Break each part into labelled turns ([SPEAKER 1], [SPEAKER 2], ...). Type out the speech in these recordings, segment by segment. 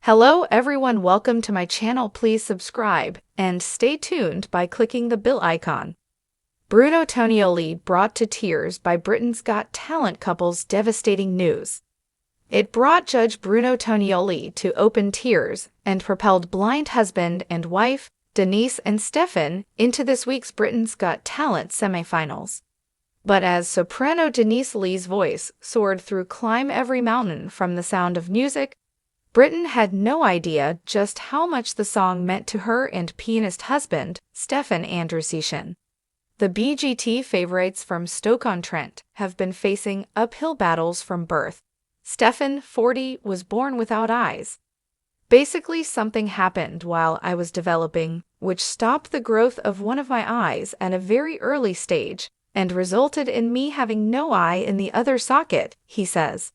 [SPEAKER 1] Hello everyone, welcome to my channel. Please subscribe and stay tuned by clicking the bell icon. Bruno Tonioli brought to tears by Britain's Got Talent couple's devastating news. It brought Judge Bruno Tonioli to open tears and propelled blind husband and wife Denise and Stefan into this week's Britain's Got Talent semifinals. But as soprano Denise Lee's voice soared through Climb Every Mountain from The Sound of Music, Britain had no idea just how much the song meant to her and pianist husband, Stefan Andrusichin. The BGT favorites from Stoke-on-Trent have been facing uphill battles from birth. Stefan, 40, was born without eyes. Basically, something happened while I was developing, which stopped the growth of one of my eyes at a very early stage and resulted in me having no eye in the other socket, he says.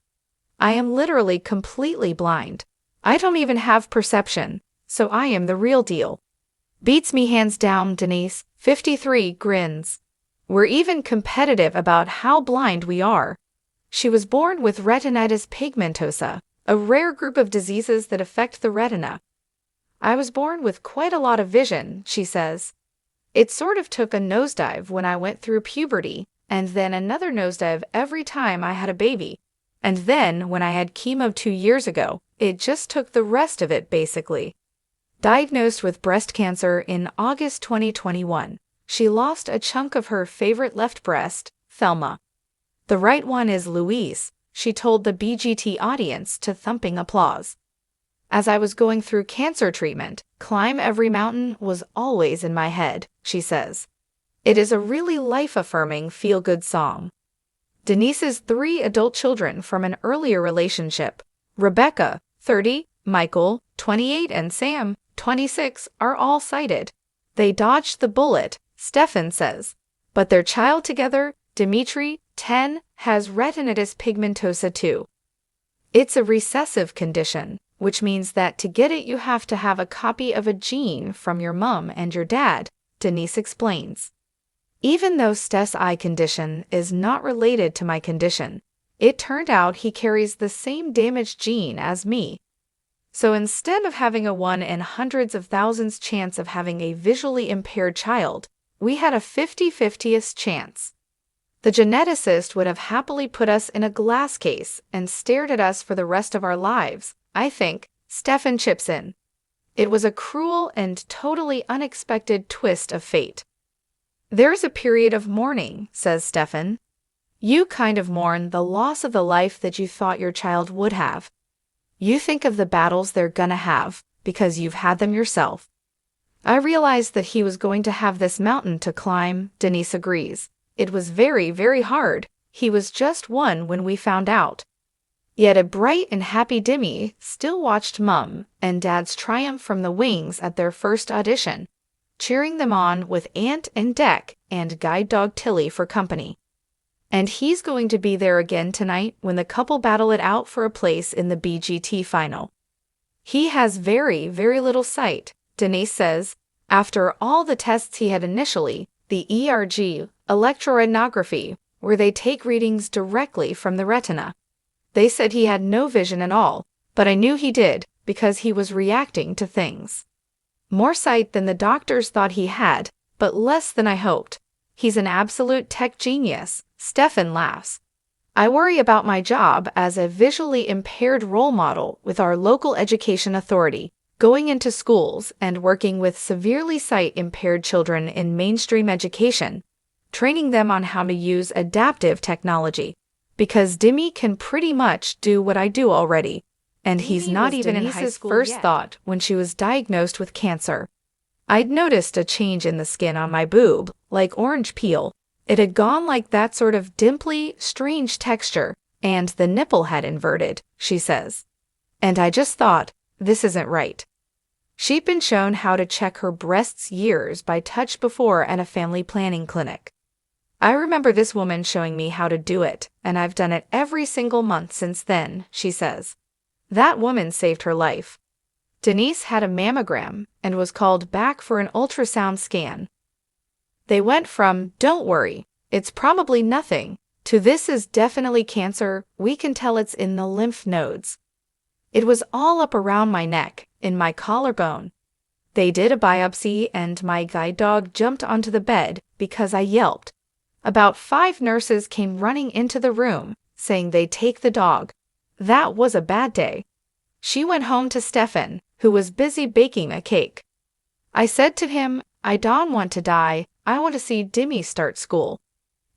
[SPEAKER 1] I am literally completely blind. I don't even have perception, so I am the real deal. Beats me hands down, Denise, 53, grins. We're even competitive about how blind we are. She was born with retinitis pigmentosa, a rare group of diseases that affect the retina. I was born with quite a lot of vision, she says. It sort of took a nosedive when I went through puberty, and then another nosedive every time I had a baby. And then, when I had chemo 2 years ago, it just took the rest of it basically. Diagnosed with breast cancer in August 2021, she lost a chunk of her favorite left breast, Thelma. The right one is Louise, she told the BGT audience to thumping applause. As I was going through cancer treatment, Climb Every Mountain was always in my head, she says. It is a really life-affirming, feel-good song. Denise's 3 adult children from an earlier relationship, Rebecca, 30, Michael, 28, and Sam, 26, are all sighted. They dodged the bullet, Stefan says. But their child together, Dimitri, 10, has retinitis pigmentosa too. It's a recessive condition, which means that to get it you have to have a copy of a gene from your mom and your dad, Denise explains. Even though Stef's eye condition is not related to my condition, it turned out he carries the same damaged gene as me. So instead of having a 1 in hundreds of thousands chance of having a visually impaired child, we had a 50-50th chance. The geneticist would have happily put us in a glass case and stared at us for the rest of our lives, I think, Stefan chips in. It was a cruel and totally unexpected twist of fate. There's a period of mourning, says Stefan. You kind of mourn the loss of the life that you thought your child would have. You think of the battles they're gonna have, because you've had them yourself. I realized that he was going to have this mountain to climb, Denise agrees. It was very, very hard. He was just 1 when we found out. Yet a bright and happy Dimmy still watched Mum and Dad's triumph from the wings at their first audition, cheering them on with Ant and Dec and guide dog Tilly for company. And he's going to be there again tonight when the couple battle it out for a place in the BGT final. He has very, very little sight, Denise says. After all the tests he had initially, the ERG, electroretinography, where they take readings directly from the retina. They said he had no vision at all, but I knew he did because he was reacting to things. More sight than the doctors thought he had, but less than I hoped. He's an absolute tech genius, Stefan laughs. I worry about my job as a visually impaired role model with our local education authority, going into schools and working with severely sight-impaired children in mainstream education, training them on how to use adaptive technology, because Dimmy can pretty much do what I do already. And he's not even in high school first yet. Thought when she was diagnosed with cancer. I'd noticed a change in the skin on my boob, like orange peel. It had gone like that sort of dimply, strange texture, and the nipple had inverted, she says. And I just thought, this isn't right. She'd been shown how to check her breasts years by touch before at a family planning clinic. I remember this woman showing me how to do it, and I've done it every single month since then, she says. That woman saved her life. Denise had a mammogram and was called back for an ultrasound scan. They went from, don't worry, it's probably nothing, to this is definitely cancer, we can tell it's in the lymph nodes. It was all up around my neck, in my collarbone. They did a biopsy and my guide dog jumped onto the bed because I yelped. About 5 nurses came running into the room, saying they'd take the dog. That was a bad day. She went home to Stefan, who was busy baking a cake. I said to him, I don't want to die, I want to see Dimmy start school.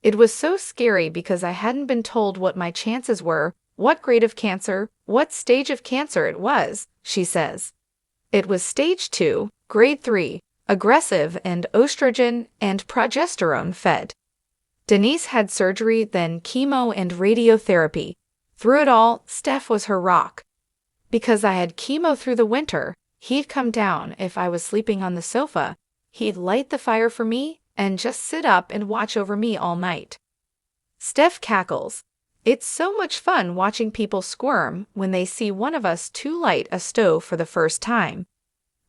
[SPEAKER 1] It was so scary because I hadn't been told what my chances were, what grade of cancer, what stage of cancer it was, she says. It was stage 2, grade 3, aggressive and estrogen and progesterone fed. Denise had surgery, then chemo and radiotherapy. Through it all, Steph was her rock. Because I had chemo through the winter, he'd come down if I was sleeping on the sofa. He'd light the fire for me and just sit up and watch over me all night. Steph cackles. It's so much fun watching people squirm when they see one of us to light a stove for the first time.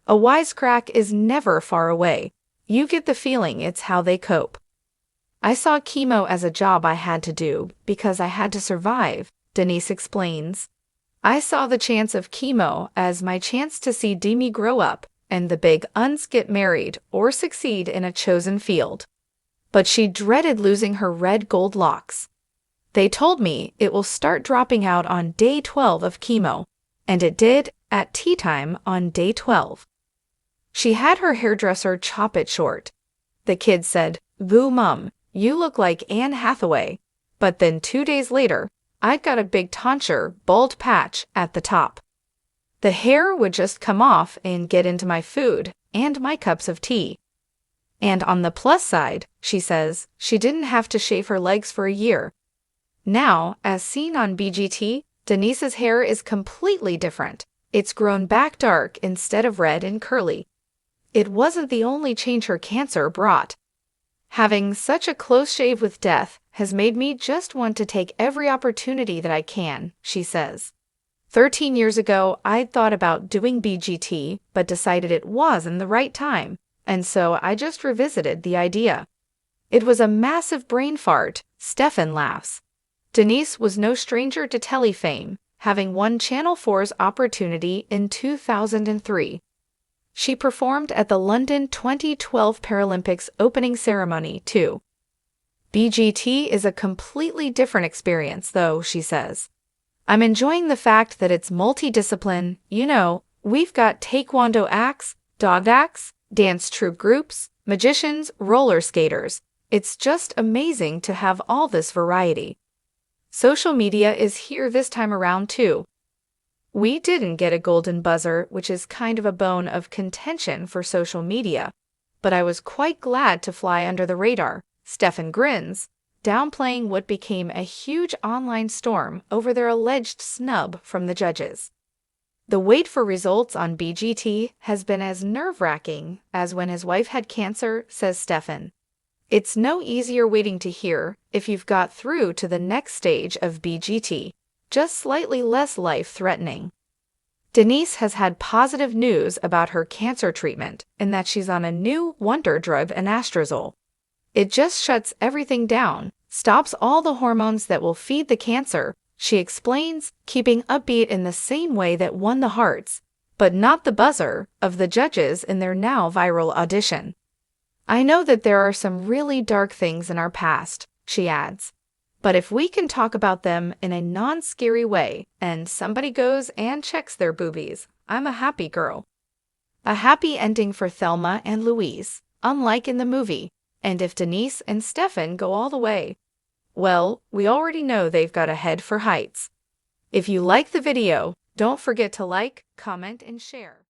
[SPEAKER 1] A wisecrack is never far away. You get the feeling it's how they cope. I saw chemo as a job I had to do because I had to survive, Denise explains. I saw the chance of chemo as my chance to see Demi grow up and the big uns get married or succeed in a chosen field. But she dreaded losing her red gold locks. They told me it will start dropping out on day 12 of chemo, and it did at tea time on day 12. She had her hairdresser chop it short. The kid said, "Boo, Mum, you look like Anne Hathaway." But then 2 days later, I'd got a big tonsure, bald patch at the top. The hair would just come off and get into my food and my cups of tea. And on the plus side, she says, she didn't have to shave her legs for a year. Now, as seen on BGT, Denise's hair is completely different. It's grown back dark instead of red and curly. It wasn't the only change her cancer brought. Having such a close shave with death has made me just want to take every opportunity that I can, she says. 13 years ago, I'd thought about doing BGT, but decided it wasn't the right time, and so I just revisited the idea. It was a massive brain fart, Stefan laughs. Denise was no stranger to telly fame, having won Channel 4's opportunity in 2003. She performed at the London 2012 Paralympics opening ceremony, too. BGT is a completely different experience, though, she says. I'm enjoying the fact that it's multidiscipline. You know, we've got taekwondo acts, dog acts, dance troupe groups, magicians, roller skaters. It's just amazing to have all this variety. Social media is here this time around, too. We didn't get a golden buzzer, which is kind of a bone of contention for social media, but I was quite glad to fly under the radar, Stefan grins, downplaying what became a huge online storm over their alleged snub from the judges. The wait for results on BGT has been as nerve-wracking as when his wife had cancer, says Stefan. It's no easier waiting to hear if you've got through to the next stage of BGT, just slightly less life-threatening. Denise has had positive news about her cancer treatment in that she's on a new wonder drug, anastrozole. It just shuts everything down, stops all the hormones that will feed the cancer, she explains, keeping upbeat in the same way that won the hearts, but not the buzzer, of the judges in their now viral audition. I know that there are some really dark things in our past, she adds. But if we can talk about them in a non-scary way and somebody goes and checks their boobies, I'm a happy girl. A happy ending for Thelma and Louise, unlike in the movie. And if Denise and Stefan go all the way, well, we already know they've got a head for heights. If you like the video, don't forget to like, comment, and share.